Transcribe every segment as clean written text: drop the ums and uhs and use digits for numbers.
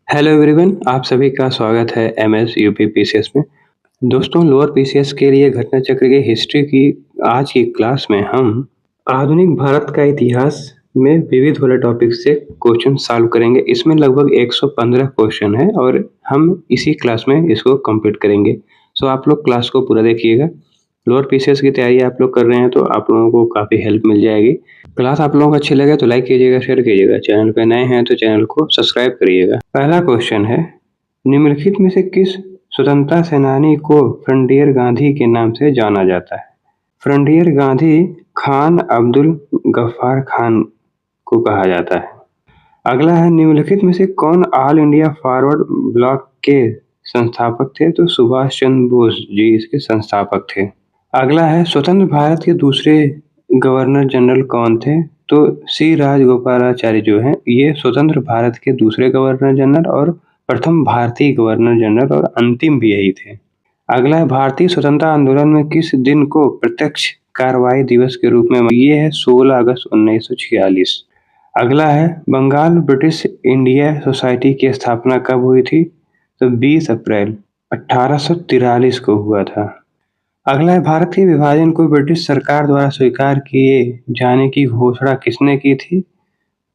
Hello everyone, आप सभी का स्वागत है एमएस यूपी पीसीएस में। दोस्तों, लोअर पीसीएस के लिए घटना चक्र की हिस्ट्री की आज की क्लास में हम आधुनिक भारत का इतिहास में विविध वाले टॉपिक से क्वेश्चन सॉल्व करेंगे। इसमें लगभग 115 क्वेश्चन है और हम इसी क्लास में इसको कंप्लीट करेंगे। सो आप लोग क्लास को पूरा देखिएगा। लोअर पीसीएस की तैयारी आप लोग कर रहे हैं तो आप लोगों को काफ़ी हेल्प मिल जाएगी। क्लास आप लोगों को अच्छी लगे तो लाइक कीजिएगा, शेयर कीजिएगा। चैनल पे नए हैं तो चैनल को सब्सक्राइब करिएगा। पहला क्वेश्चन है, निम्नलिखित में से किस स्वतंत्रता सेनानी को फ्रंटियर गांधी के नाम से जाना जाता है? फ्रंटियर गांधी खान अब्दुल गफ्फार खान को कहा जाता है। अगला है, निम्नलिखित में से कौन ऑल इंडिया फॉरवर्ड ब्लॉक के संस्थापक थे? तो सुभाष चंद्र बोस जी इसके संस्थापक थे। अगला है, स्वतंत्र भारत के दूसरे गवर्नर जनरल कौन थे? तो सी राजगोपालाचारी जो हैं ये स्वतंत्र भारत के दूसरे गवर्नर जनरल और प्रथम भारतीय गवर्नर जनरल और अंतिम भी यही थे। अगला है, भारतीय स्वतंत्रता आंदोलन में किस दिन को प्रत्यक्ष कार्रवाई दिवस के रूप में? ये है 16 अगस्त 1946। अगला है, बंगाल ब्रिटिश इंडिया सोसाइटी की स्थापना कब हुई थी? तो 20 अप्रैल 1843 को हुआ था। अगला है, भारत के विभाजन को ब्रिटिश सरकार द्वारा स्वीकार किए जाने की घोषणा किसने की थी?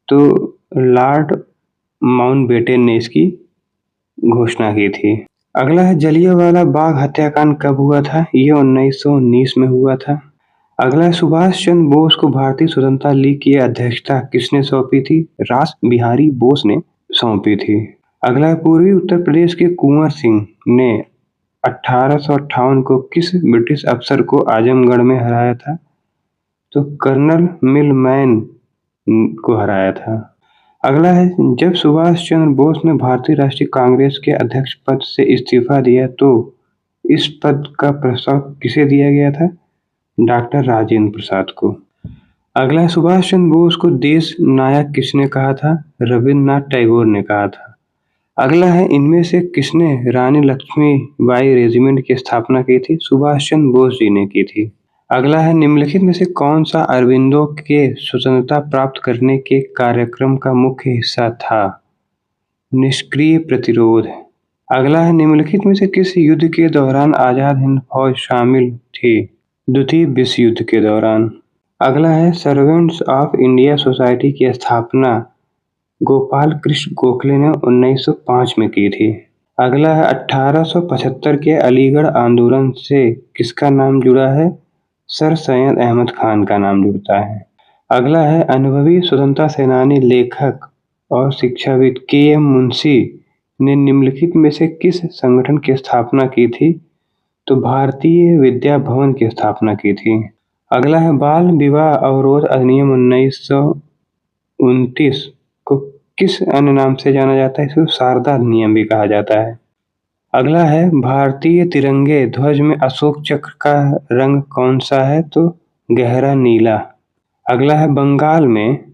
तो लॉर्ड माउंटबेटन ने इसकी घोषणा की थी। अगला है, जलियांवाला बाग हत्याकांड कब हुआ था? ये 1919 में हुआ था। अगला है, सुभाष चंद्र बोस को भारतीय स्वतंत्रता लीग की अध्यक्षता किसने सौंपी थी? रास बिहारी बोस ने सौंपी थी। अगला है, पूर्वी उत्तर प्रदेश के कुंवर सिंह ने 1858 को किस ब्रिटिश अफसर को आजमगढ़ में हराया था? तो कर्नल मिलमैन को हराया था। अगला है, जब सुभाष चंद्र बोस ने भारतीय राष्ट्रीय कांग्रेस के अध्यक्ष पद से इस्तीफा दिया तो इस पद का प्रस्ताव किसे दिया गया था? डॉक्टर राजेंद्र प्रसाद को। अगला है, सुभाष चंद्र बोस को देश नायक किसने कहा था? रविन्द्रनाथ टैगोर ने कहा था। अगला है, इनमें से किसने रानी लक्ष्मीबाई रेजिमेंट की स्थापना की थी? सुभाष चंद्र बोस जी ने की थी। अगला है, निम्नलिखित में से कौन सा अरबिंदो के स्वतंत्रता प्राप्त करने के कार्यक्रम का मुख्य हिस्सा था? निष्क्रिय प्रतिरोध। अगला है, निम्नलिखित में से किस युद्ध के दौरान आजाद हिंद फौज शामिल थी? द्वितीय विश्व युद्ध के दौरान। अगला है, सर्वेंट्स ऑफ इंडिया सोसाइटी की स्थापना गोपाल कृष्ण गोखले ने 1905 में की थी। अगला है, 1875 के अलीगढ़ आंदोलन से किसका नाम जुड़ा है? सर सैयद अहमद खान का नाम जुड़ता है। अगला है, अनुभवी स्वतंत्रता सेनानी, लेखक और शिक्षाविद के.एम. मुंशी ने निम्नलिखित में से किस संगठन की स्थापना की थी? तो भारतीय विद्या भवन की स्थापना की थी। अगला है, बाल विवाह अवरोध अधिनियम 1929 को किस अन्य नाम से जाना जाता है? इसको शारदा अधिनियम भी कहा जाता है। अगला है, भारतीय तिरंगे ध्वज में अशोक चक्र का रंग कौन सा है? तो गहरा नीला। अगला है, बंगाल में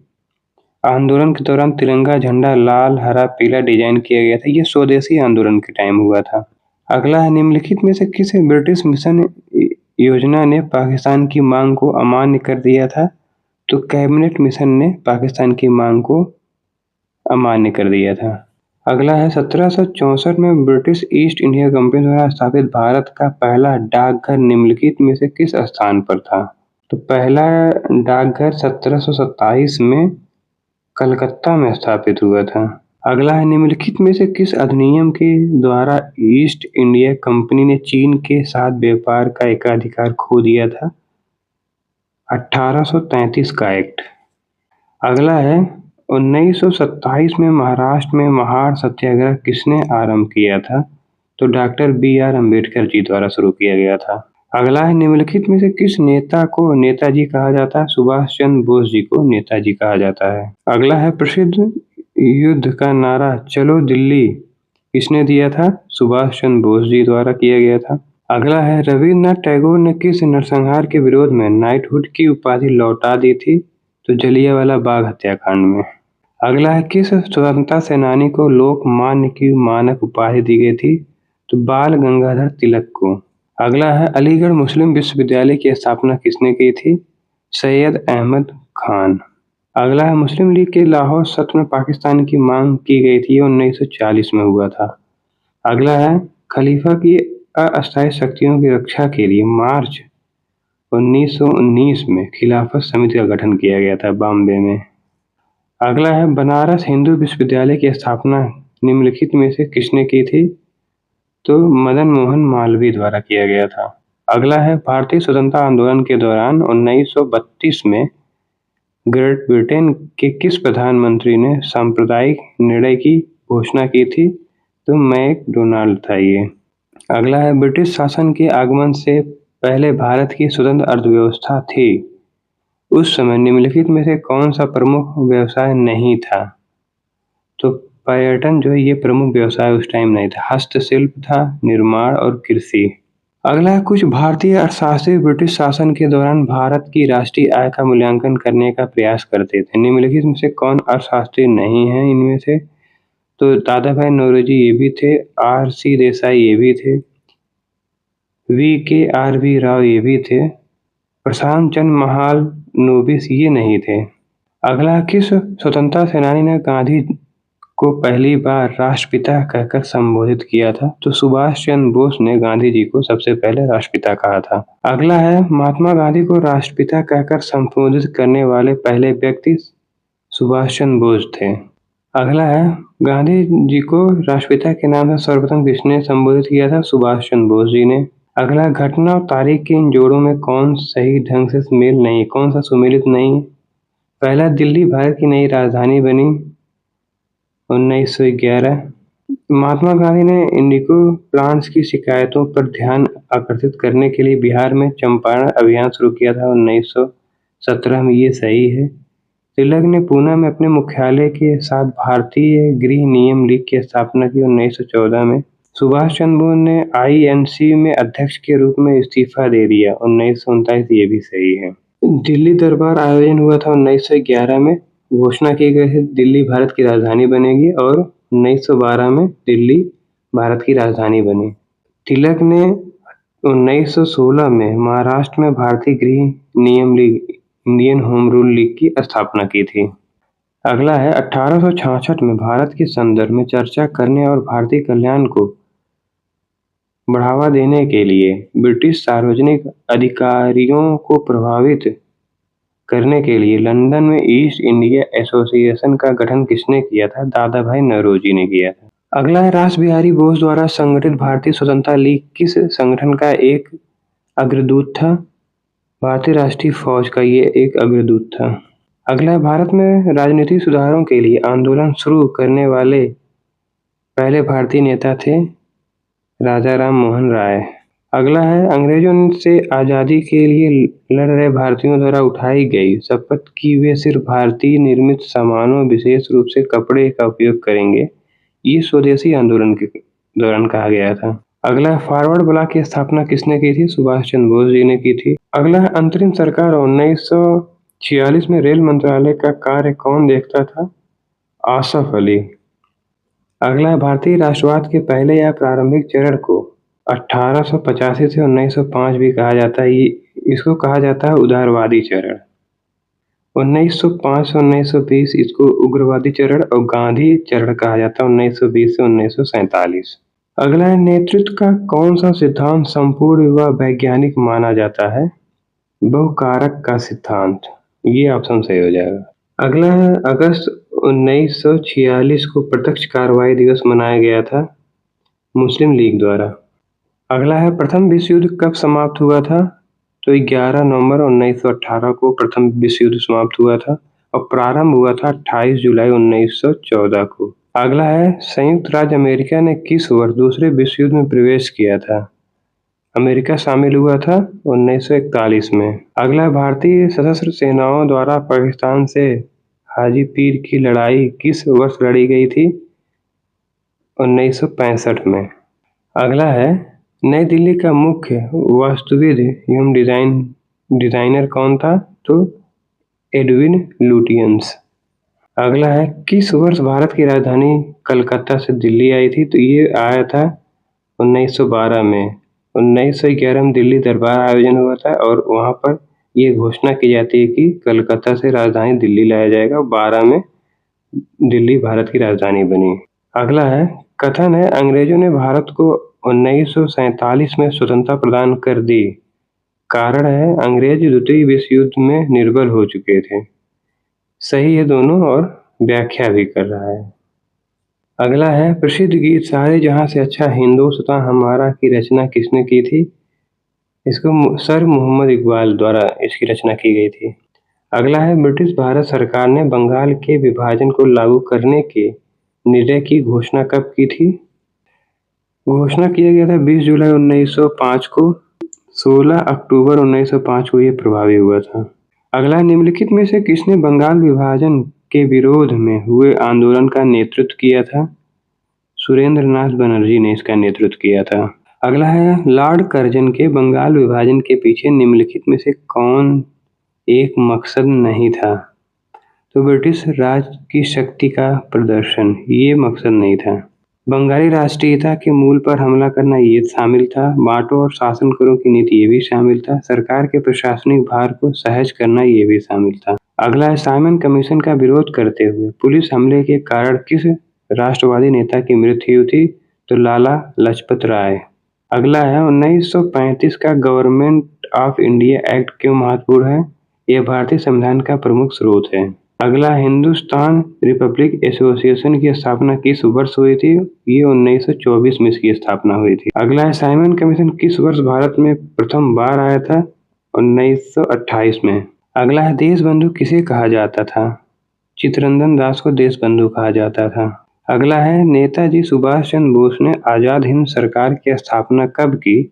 आंदोलन के दौरान तिरंगा झंडा लाल हरा पीला डिजाइन किया गया था। ये स्वदेशी आंदोलन के टाइम हुआ था। अगला है, निम्नलिखित में से किस ब्रिटिश मिशन योजना ने पाकिस्तान की मांग को अमान्य कर दिया था? तो कैबिनेट मिशन ने पाकिस्तान की मांग को अमान्य कर दिया था। अगला है, 1764 में ब्रिटिश ईस्ट इंडिया कंपनी द्वारा स्थापित भारत का पहला डाकघर निम्नलिखित में से किस स्थान पर था? तो पहला डाकघर 1727 में कलकत्ता में स्थापित हुआ था। अगला है, निम्नलिखित में से किस अधिनियम के द्वारा ईस्ट इंडिया कंपनी ने चीन के साथ व्यापार का एकाधिकार खो दिया था? 1833 का एक्ट। अगला है, 1927 में महाराष्ट्र में महार सत्याग्रह किसने आरंभ किया था? तो डॉक्टर बी.आर. अम्बेडकर जी द्वारा शुरू किया गया था। अगला है, निम्नलिखित में से किस नेता को नेताजी कहा जाता है? सुभाष चंद्र बोस जी को नेताजी कहा जाता है। अगला है, प्रसिद्ध युद्ध का नारा चलो दिल्ली किसने दिया था? सुभाष चंद्र बोस जी द्वारा किया गया था। अगला है, रविन्द्रनाथ टैगोर ने किस नरसंहार के विरोध में नाइटहुड की उपाधि लौटा दी थी? तो जलियांवाला बाग हत्याकांड में। अगला है, किस स्वतंत्रता सेनानी को लोकमान्य की मानक उपाधि दी गई थी? तो बाल गंगाधर तिलक को। अगला है, अलीगढ़ मुस्लिम विश्वविद्यालय की स्थापना किसने की थी? सैयद अहमद खान। अगला है मुस्लिम लीग के लाहौर सत्र में पाकिस्तान की मांग की गई थी, ये 1940 में हुआ था। अगला है खलीफा की अस्थायी शक्तियों की रक्षा के लिए मार्च 1919 में खिलाफत समिति का गठन किया गया था बॉम्बे में। अगला है बनारस हिंदू विश्वविद्यालय की स्थापना निम्नलिखित में से किसने की थी? तो मदन मोहन मालवीय द्वारा किया गया था। अगला है भारतीय स्वतंत्रता आंदोलन के दौरान 1932 में ग्रेट ब्रिटेन के किस प्रधानमंत्री ने सांप्रदायिक निर्णय की घोषणा की थी? तो मैकडोनाल्ड था ये। अगला है ब्रिटिश शासन के आगमन से पहले भारत की स्वतंत्र अर्थव्यवस्था थी। उस समय निम्नलिखित में से कौन सा प्रमुख व्यवसाय नहीं था? तो पर्यटन जो है ये प्रमुख व्यवसाय उस टाइम नहीं था। हस्तशिल्प था, निर्माण और कृषि। अगला है कुछ भारतीय अर्थशास्त्री ब्रिटिश शासन के दौरान भारत की राष्ट्रीय आय का मूल्यांकन करने का प्रयास करते थे। निम्नलिखित में से कौन अर्थशास्त्री नहीं है इनमें से? तो दादा भाई नौरोजी ये भी थे, आर.सी. देसाई ये भी थे, वी.के.आर.वी. राव ये भी थे, प्रशांत चंद्र महालनोबिस ये नहीं थे। अगला किस स्वतंत्रता सेनानी ने गांधी को पहली बार राष्ट्रपिता कहकर संबोधित किया था? तो सुभाष चंद्र बोस ने गांधी जी को सबसे पहले राष्ट्रपिता कहा था। अगला है महात्मा गांधी को राष्ट्रपिता कहकर संबोधित करने वाले पहले व्यक्ति सुभाष चंद्र बोस थे। अगला है गांधी जी को राष्ट्रपिता के नाम से सर्वप्रथम किसने संबोधित किया था? सुभाष चंद्र बोस जी ने। अगला घटना और तारीख के इन जोड़ों में कौन सही ढंग से मेल नहीं, कौन सा सुमेलित नहीं? पहला, दिल्ली भारत की नई राजधानी बनी 1911। महात्मा गांधी ने इंडिगो प्लांट्स की शिकायतों पर ध्यान आकर्षित करने के लिए बिहार में चंपारण अभियान शुरू किया था 1917 में, ये सही है। तिलक ने पूना में अपने मुख्यालय के साथ भारतीय गृह नियम लीग की स्थापना की 1914 में। सुभाष चंद्र बोस ने आईएनसी में अध्यक्ष के रूप में इस्तीफा दे दिया 1939, ये भी सही है। दिल्ली दरबार आयोजन हुआ था 1911 में, घोषणा की गई है दिल्ली भारत की राजधानी बनेगी और 1912 में दिल्ली भारत की राजधानी बनी। तिलक ने 1916 में महाराष्ट्र में भारतीय गृह नियम league Indian home rule league की स्थापना की थी। अगला है 1866 में भारत के संदर्भ में चर्चा करने और भारतीय कल्याण को बढ़ावा देने के लिए ब्रिटिश सार्वजनिक अधिकारियों को प्रभावित करने के लिए लंदन में ईस्ट इंडिया एसोसिएशन का गठन किसने किया था? दादा भाई नौरोजी ने किया था। अगला है रास बिहारी बोस द्वारा संगठित भारतीय स्वतंत्रता लीग किस संगठन का एक अग्रदूत था? भारतीय राष्ट्रीय फौज का ये एक अग्रदूत था। अगला है भारत में राजनीतिक सुधारों के लिए आंदोलन शुरू करने वाले पहले भारतीय नेता थे राजा राम मोहन राय। अगला है अंग्रेजों से आज़ादी के लिए लड़ रहे भारतीयों द्वारा उठाई गई शपथ कि वे सिर्फ भारतीय निर्मित सामानों, विशेष रूप से कपड़े का उपयोग करेंगे, ये स्वदेशी आंदोलन के दौरान कहा गया था। अगला फॉरवर्ड ब्लॉक की स्थापना किसने की थी? सुभाष चंद्र बोस जी ने की थी। अगला है अंतरिम सरकार 1946 में रेल मंत्रालय का कार्य कौन देखता था? आसफ अली। अगला है भारतीय राष्ट्रवाद के पहले या प्रारंभिक चरण को 1885 से 1905 भी कहा जाता है। इसको कहा जाता है उदारवादी चरण। 1905 से 1920 इसको उग्रवादी चरण और गांधी चरण कहा जाता है 1920 से 1947। अगला है नेतृत्व का कौन सा सिद्धांत संपूर्ण व वैज्ञानिक माना जाता है? बहुकारक का सिद्धांत, ये ऑप्शन सही हो जाएगा। अगला है अगस्त 1946 को प्रत्यक्ष कार्रवाई दिवस मनाया गया था मुस्लिम लीग द्वारा। अगला है प्रथम विश्व युद्ध कब समाप्त हुआ था? तो 11 नवंबर 1918 को प्रथम विश्व युद्ध समाप्त हुआ था और प्रारंभ हुआ था 28 जुलाई 1914 को। अगला है संयुक्त राज्य अमेरिका ने किस वर्ष दूसरे विश्व युद्ध में प्रवेश किया था? अमेरिका शामिल हुआ था 1941 में। अगला भारतीय सशस्त्र सेनाओं द्वारा पाकिस्तान से हाजी पीर की लड़ाई किस वर्ष लड़ी गई थी? 1965 में। अगला है नई दिल्ली का मुख्य वास्तुविद एवं डिजाइनर कौन था? तो एडविन लुटियंस। अगला है किस वर्ष भारत की राजधानी कलकत्ता से दिल्ली आई थी? तो ये आया था 1912 में। 1911 में दिल्ली दरबार आयोजन हुआ था और वहां पर ये घोषणा की जाती है कि कलकत्ता से राजधानी दिल्ली लाया जाएगा। 12 में दिल्ली भारत की राजधानी बनी। अगला है, कथन है अंग्रेजों ने भारत को 1947 में स्वतंत्रता प्रदान कर दी। कारण है अंग्रेज द्वितीय विश्व युद्ध में निर्बल हो चुके थे। सही है दोनों और व्याख्या भी कर रहा है। अगला है, प्रसिद्ध गीत सारे जहां से अच्छा हिंदुस्तान हमारा की रचना किसने की थी? इसको सर मोहम्मद इकबाल द्वारा इसकी रचना की गई थी। अगला है, ब्रिटिश भारत सरकार ने बंगाल के विभाजन को लागू करने के निर्णय की घोषणा कब की थी? घोषणा किया गया था 20 जुलाई 1905 को। 16 अक्टूबर 1905 को ये प्रभावी हुआ था। अगला, निम्नलिखित में से किसने बंगाल विभाजन के विरोध में हुए आंदोलन का नेतृत्व किया था? सुरेंद्र नाथ बनर्जी ने इसका नेतृत्व किया था। अगला है, लॉर्ड कर्जन के बंगाल विभाजन के पीछे निम्नलिखित में से कौन एक मकसद नहीं था? तो ब्रिटिश राज की शक्ति का प्रदर्शन, ये मकसद नहीं था। बंगाली राष्ट्रीयता के मूल पर हमला करना, ये शामिल था। बांटो और शासन करो की नीति, ये भी शामिल था। सरकार के प्रशासनिक भार को सहज करना, ये भी शामिल था। अगला है, साइमन कमीशन का विरोध करते हुए पुलिस हमले के कारण किस राष्ट्रवादी नेता की मृत्यु हुई थी? तो लाला लाजपत राय। अगला है, 1935 का गवर्नमेंट ऑफ इंडिया एक्ट क्यों महत्वपूर्ण है? यह भारतीय संविधान का प्रमुख स्रोत है। अगला, हिंदुस्तान रिपब्लिक एसोसिएशन की स्थापना किस वर्ष हुई थी? ये 1924 में इसकी स्थापना हुई थी। अगला है, साइमन कमीशन किस वर्ष भारत में प्रथम बार आया था? 1928 में। अगला है, देश बंधु किसे कहा जाता था? चित्तरंजन दास को देश बंधु कहा जाता था। अगला है, नेताजी सुभाष चंद्र बोस ने आजाद हिंद सरकार की स्थापना कब की?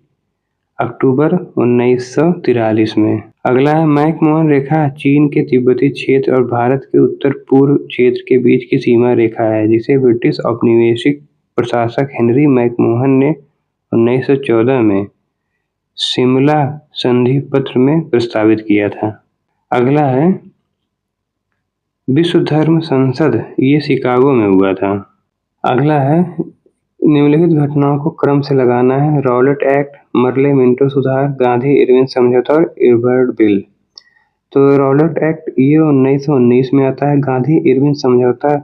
अक्टूबर 1943 में। अगला है, मैकमोहन रेखा चीन के तिब्बती क्षेत्र और भारत के उत्तर पूर्व क्षेत्र के बीच की सीमा रेखा है, जिसे ब्रिटिश औपनिवेशिक प्रशासक हेनरी मैकमोहन ने 1914 में शिमला संधि पत्र में प्रस्तावित किया था। अगला है, विश्व धर्म संसद, ये शिकागो में हुआ था। अगला है, निम्नलिखित घटनाओं को क्रम से लगाना है। रॉलेट एक्ट, मर्ले मिंटो सुधार, गांधी इरविन समझौता और इरबर्ट बिल। तो रॉलेट एक्ट ये 1919 में आता है। गांधी इरविन समझौता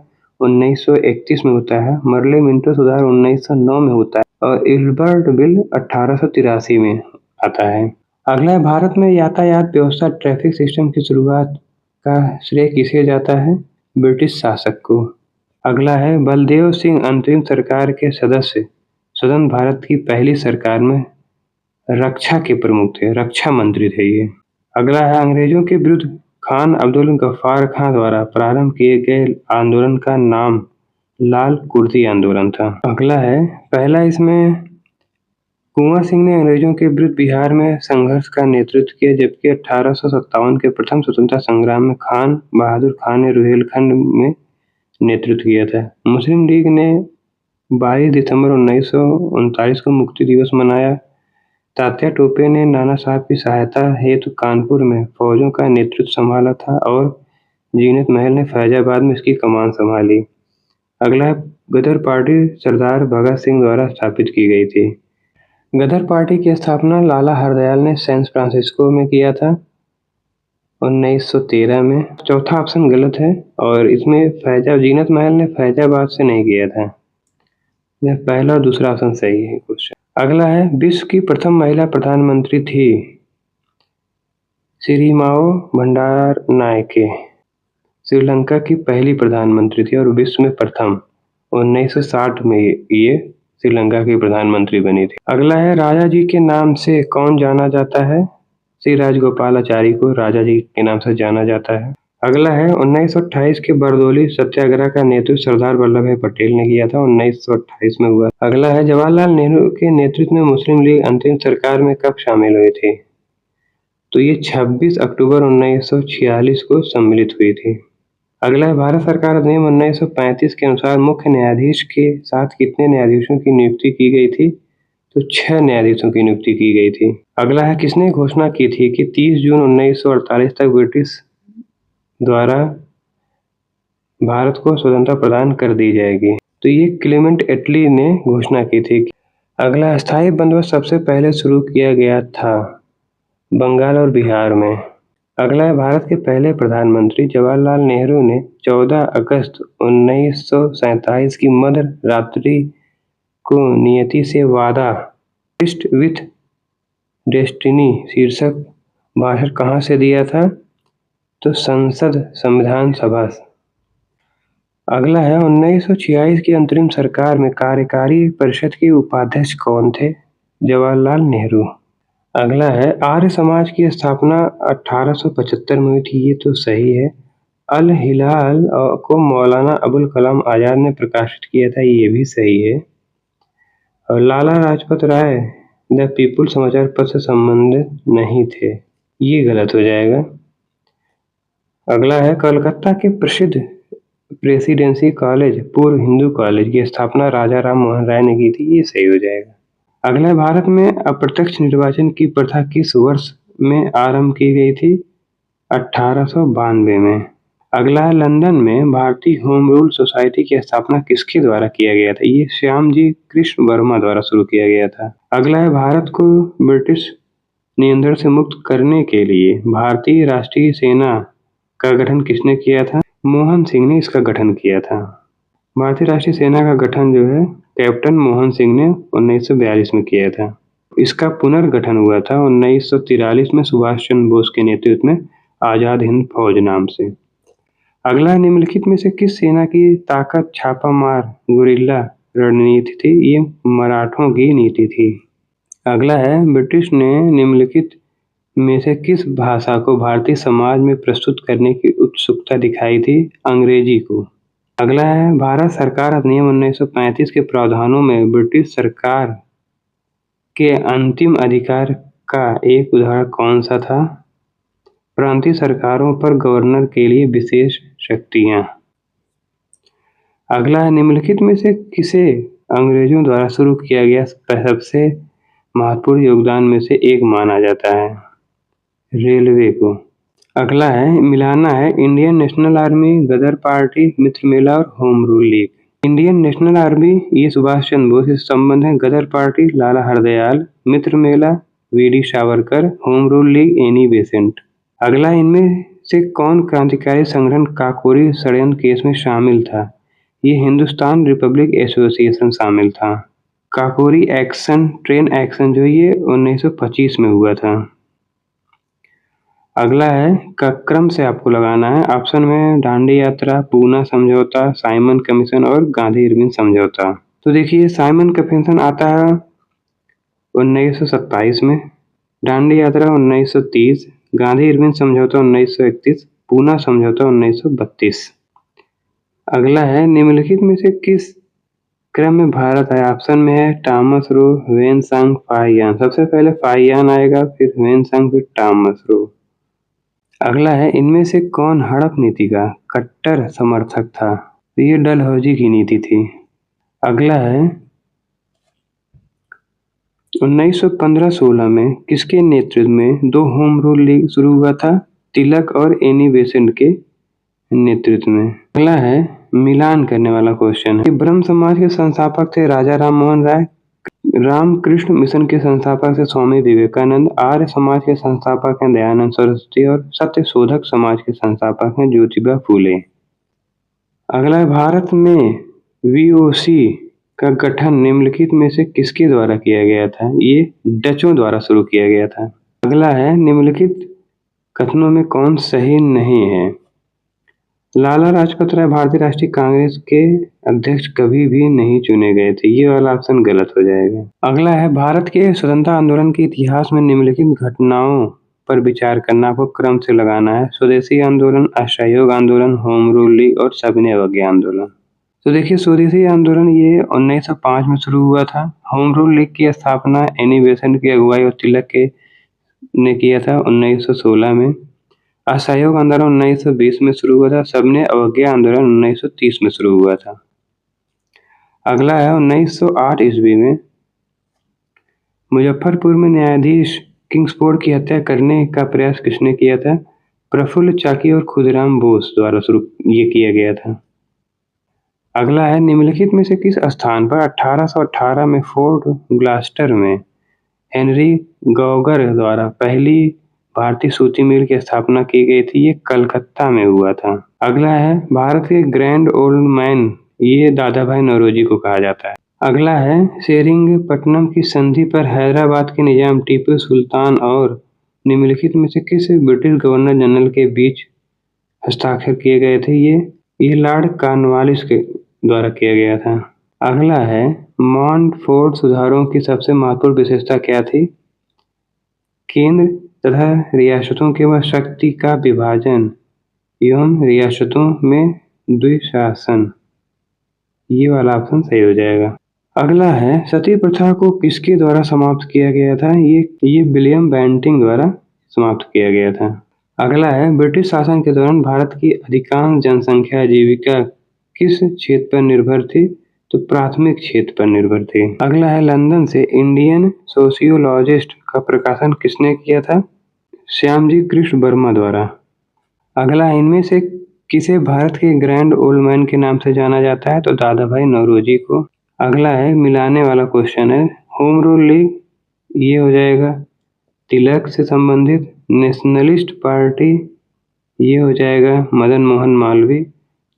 1931 में होता है। मर्ले मिंटो सुधार 1909 में होता है और इरबर्ट बिल 1883 में आता है। अगला है, भारत में यातायात व्यवस्था ट्रैफिक सिस्टम की शुरुआत का श्रेय किसे जाता है? ब्रिटिश शासक को। अगला है, बलदेव सिंह अंतरिम सरकार के सदस्य स्वतंत्र भारत की पहली सरकार में रक्षा के प्रमुख थे, रक्षा मंत्री थे ये। अगला है, अंग्रेजों के विरुद्ध खान अब्दुल गफ्फार खां द्वारा प्रारंभ किए गए आंदोलन का नाम लाल कुर्ती आंदोलन था। अगला है, पहला इसमें कुंवर सिंह ने अंग्रेजों के विरुद्ध बिहार में संघर्ष का नेतृत्व किया, जबकि 1857 के प्रथम स्वतंत्रता संग्राम में खान बहादुर खान ने रुहेलखंड में नेतृत्व किया था। मुस्लिम लीग ने 22 दिसंबर 1939 को मुक्ति दिवस मनाया। तात्या टोपे ने नाना साहब की सहायता हेतु कानपुर में फौजों का नेतृत्व संभाला था और जीनत महल ने फैजाबाद में इसकी कमान संभाली। अगला है, गदर पार्टी सरदार भगत सिंह द्वारा स्थापित की गई थी। गदर पार्टी की स्थापना लाला हरदयाल ने सैन फ्रांसिस्को में किया था 1913 में। चौथा ऑप्शन गलत है और इसमें जीनत महल ने फैजाबाद से नहीं किया था। यह पहला और दूसरा ऑप्शन सही है क्वेश्चन। अगला है, विश्व की प्रथम महिला प्रधानमंत्री थी सिरिमाओ भंडारनायके। श्रीलंका की पहली प्रधानमंत्री थी और विश्व में प्रथम 1960 में ये श्रीलंका की प्रधानमंत्री बनी थी। अगला है, राजा जी के नाम से कौन जाना जाता है? श्री राजगोपालाचारी को राजा जी के नाम से जाना जाता है। अगला है, 1928 के बरदौली सत्याग्रह का नेतृत्व सरदार वल्लभ भाई पटेल ने किया था, 1928 में हुआ। अगला है, जवाहरलाल नेहरू के नेतृत्व में मुस्लिम लीग अंतरिम सरकार में कब शामिल हुई थी? तो ये 26 अक्टूबर 1946 को सम्मिलित हुई थी। अगला है, भारत सरकार अधिनियम 1935 के अनुसार मुख्य न्यायाधीश के साथ कितने न्यायाधीशों की नियुक्ति की गई थी? तो 6 न्यायाधीशों की नियुक्ति की गई थी। अगला है, किसने घोषणा की थी कि 30 जून 1948 तक ब्रिटिश द्वारा भारत को स्वतंत्रता प्रदान कर दी जाएगी? तो ये क्लेमेंट एटली ने घोषणा की थी। अगला, अस्थायी बंदोबस्त सबसे पहले शुरू किया गया था बंगाल और बिहार में। अगला है, भारत के पहले प्रधानमंत्री जवाहरलाल नेहरू ने 14 अगस्त 1947 की मध्य रात्रि को नियति से वादा ट्विस्ट विथ डेस्टिनी शीर्षक भाषण कहाँ से दिया था? तो संसद संविधान सभा। अगला है, 1946 की अंतरिम सरकार में कार्यकारी परिषद के उपाध्यक्ष कौन थे? जवाहरलाल नेहरू। अगला है, आर्य समाज की स्थापना 1875 में हुई थी, ये तो सही है। अल हिलाल को मौलाना अबुल कलाम आजाद ने प्रकाशित किया था, ये भी सही है। और लाला लाजपत राय द पीपुल समाचार पत्र से संबंधित नहीं थे, ये गलत हो जाएगा। अगला है, कलकत्ता के प्रसिद्ध प्रेसिडेंसी कॉलेज पूर्व हिंदू कॉलेज की स्थापना राजा राम मोहन राय ने की थी, ये सही हो जाएगा। अगला, भारत में अप्रत्यक्ष निर्वाचन की प्रथा किस वर्ष में आरंभ की गई थी? 1892 में। अगला, लंदन में भारतीय होम रूल सोसाइटी की स्थापना किसके द्वारा किया गया था? ये श्यामजी कृष्ण वर्मा द्वारा शुरू किया गया था। अगला है, भारत को ब्रिटिश नियंत्रण से मुक्त करने के लिए भारतीय राष्ट्रीय सेना का गठन किसने किया था? मोहन सिंह ने इसका गठन किया था। भारतीय राष्ट्रीय सेना का गठन जो है कैप्टन मोहन सिंह ने 1942 में किया था। इसका पुनर्गठन हुआ था 1943 में सुभाष चंद्र बोस के नेतृत्व में आजाद हिंद फौज नाम से। अगला, निम्नलिखित में से किस सेना की ताकत छापामार गुरिल्ला रणनीति थी? ये मराठों की नीति थी। अगला है, ब्रिटिश ने निम्नलिखित में से किस भाषा को भारतीय समाज में प्रस्तुत करने की उत्सुकता दिखाई थी? अंग्रेजी को। अगला है, भारत सरकार अधिनियम 1935 के प्रावधानों में ब्रिटिश सरकार के अंतिम अधिकार का एक उदाहरण कौन सा था? प्रांतीय सरकारों पर गवर्नर के लिए विशेष शक्तियां। अगला है, निम्नलिखित में से किसे अंग्रेजों द्वारा शुरू किया गया सबसे महत्वपूर्ण योगदान में से एक माना जाता है? रेलवे को। अगला है, मिलाना है Indian national army, Ghadar party, Mitra Mela और home rule league. Indian national army ये सुभाष चंद्र बोस से संबंध है, Ghadar party Lala Hardayal, Mitra Mela VD Savarkar, home rule league Annie Besant. अगला, इनमें से कौन क्रांतिकारी संगठन काकोरी षड्यंत्र केस में शामिल था? ये हिंदुस्तान रिपब्लिक एसोसिएशन शामिल था। काकोरी एक्शन ट्रेन एक्शन जो ये 1925 में हुआ था। अगला है, का क्रम से आपको लगाना है। ऑप्शन में दांडी यात्रा, पूना समझौता, साइमन कमीशन और गांधी इरविन समझौता। तो देखिए, साइमन कमीशन आता है 1927 में, दांडी यात्रा 1930, गांधी इरविन समझौता 1931, पूना समझौता 1932। अगला है, निम्नलिखित में से किस क्रम में भारत है? ऑप्शन में है Thomas Roe, Hiuen Tsang, Fahien. सबसे पहले फाहियान आएगा, फिर वेन सांग, फिर टॉमस रो। अगला है, इनमें से कौन हड़प नीति का कट्टर समर्थक था? ये डलहौजी की नीति थी। अगला है, 1915-16 में किसके नेतृत्व में दो होम रूल लीग शुरू हुआ था? तिलक और एनी बेसेंट के नेतृत्व में। अगला है, मिलान करने वाला क्वेश्चन है। ब्रह्म समाज के संस्थापक थे राजा राम मोहन राय, रामकृष्ण मिशन के संस्थापक है स्वामी विवेकानंद, आर्य समाज के संस्थापक हैं दयानंद सरस्वती और सत्य शोधक समाज के संस्थापक हैं ज्योतिबा फूले। अगला है, भारत में वीओसी का गठन निम्नलिखित में से किसके द्वारा किया गया था? ये डचों द्वारा शुरू किया गया था। अगला है, निम्नलिखित कथनों में कौन सही नहीं है? लाला लाजपत राय भारतीय राष्ट्रीय कांग्रेस के अध्यक्ष कभी भी नहीं चुने गए थे, ये वाला ऑप्शन गलत हो जाएगा। अगला है, भारत के स्वतंत्रता आंदोलन के इतिहास में निम्नलिखित घटनाओं पर विचार करना आपको क्रम से लगाना है। स्वदेशी आंदोलन, असहयोग आंदोलन, होम रूल लीग और सविनय अवज्ञा आंदोलन। तो देखिए, स्वदेशी आंदोलन ये 1905 में शुरू हुआ था। होम रूल लीग की स्थापना एनी बेसेंट की अगुवाई और तिलक के ने किया था 1916 में। असहयोग आंदोलन 1920 में शुरू हुआ था। सविनय अवज्ञा आंदोलन 1930 में शुरू हुआ था। अगला है, 1908 ईस्वी में मुजफ्फरपुर में न्यायाधीश किंग्सफोर्ड की हत्या करने का प्रयास किसने किया था? प्रफुल्ल चाकी और खुदीराम बोस द्वारा शुरू ये किया गया था। अगला है, निम्नलिखित में से किस स्थान पर 1818 में फोर्ट ग्लास्टर में हेनरी गॉगर द्वारा पहली भारतीय सूती मिल की स्थापना की गई थी, ये कलकत्ता में हुआ था। अगला है भारत के ग्रैंड ओल्ड मैन, ये दादा भाई नौरोजी को कहा जाता है। अगला है सेरिंगपट्टनम की संधि पर हैदराबाद के निजाम टीपू सुल्तान और निम्नलिखित में से किस ब्रिटिश गवर्नर जनरल के बीच हस्ताक्षर किए गए थे? ये लॉर्ड कॉर्नवालिस के द्वारा किया गया था। अगला है मॉन्टफोर्ट सुधारों की सबसे महत्वपूर्ण विशेषता क्या थी? केंद्र तथा रियासतों के मध्य शक्ति का विभाजन एवं रियासतों में द्विशासन। ये वाला ऑप्शन सही हो जाएगा। अगला है सती प्रथा को किसके द्वारा समाप्त किया गया था? ये विलियम बेंटिंक द्वारा समाप्त किया गया था। अगला है ब्रिटिश शासन के दौरान भारत की अधिकांश जनसंख्या आजीविका किस क्षेत्र पर निर्भर थी? तो प्राथमिक क्षेत्र पर निर्भर थी। अगला है लंदन से इंडियन सोशियोलॉजिस्ट का प्रकाशन किसने किया था? श्यामजी कृष्ण वर्मा द्वारा। अगला इनमें से किसे भारत के ग्रैंड ओल्ड मैन के नाम से जाना जाता है? तो दादा भाई नौरोजी को। अगला है मिलाने वाला क्वेश्चन है होम रूल लीग, ये हो जाएगा तिलक से संबंधित। नेशनलिस्ट पार्टी, ये हो जाएगा Madan Mohan Malviya.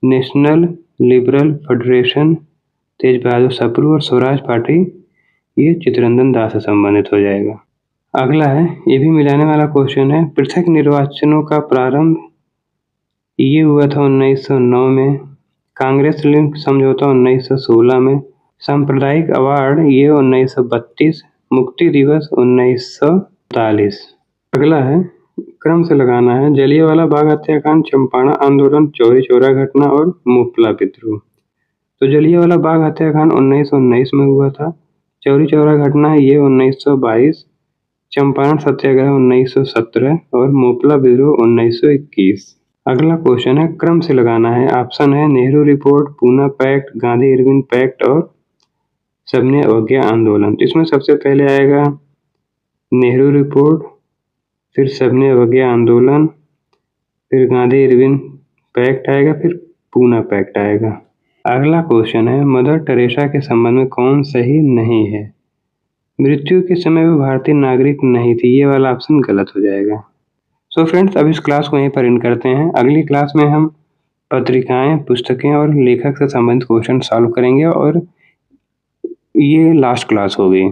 National liberal federation Tej Bahadur Sapru और स्वराज पार्टी, ये चित्तरंजन दास से संबंधित हो जाएगा। अगला है ये भी मिलाने वाला क्वेश्चन है पृथक निर्वाचनों का प्रारंभ, ये हुआ था 1909 में। कांग्रेस लिंक समझौता 1916 में। सांप्रदायिक अवार्ड ये 1932। मुक्ति दिवस 1947। अगला है क्रम से लगाना है जलियांवाला बाग हत्याकांड, चंपारण आंदोलन, चौरी चौरा घटना और मुपला विद्रोह। तो जलियांवाला बाग हत्याकांड 1919 में हुआ था। चौरी चौरा घटना ये 1922। चंपारण सत्याग्रह 1917 और मुपला विद्रोह 1921। अगला क्वेश्चन है क्रम से लगाना है। ऑप्शन है Nehru report, Poona pact, Gandhi Irwin pact और सबने अवज्ञा आंदोलन। तो इसमें सबसे पहले आएगा नेहरू रिपोर्ट, फिर सबने अवज्ञा आंदोलन, फिर गांधी इरविन पैक्ट आएगा, फिर पूना पैक्ट आएगा। अगला क्वेश्चन है मदर टेरेसा के संबंध में कौन सही नहीं है? मृत्यु के समय वो भारतीय नागरिक नहीं थी, ये वाला ऑप्शन गलत हो जाएगा। सो फ्रेंड्स अब इस क्लास को यहीं पर एंड करते हैं। अगली क्लास में हम पत्रिकाएं, पुस्तकें और लेखक से संबंधित क्वेश्चन सॉल्व करेंगे और ये लास्ट क्लास होगी।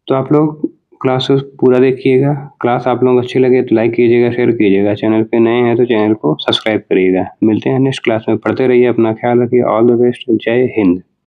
तो आप लोग क्लास को पूरा देखिएगा। क्लास आप लोगों को अच्छी लगे तो लाइक कीजिएगा, शेयर कीजिएगा। चैनल पे नए हैं तो चैनल को सब्सक्राइब करिएगा। मिलते हैं नेक्स्ट क्लास में। पढ़ते रहिए, अपना ख्याल रखिए। All the best. जय हिंद।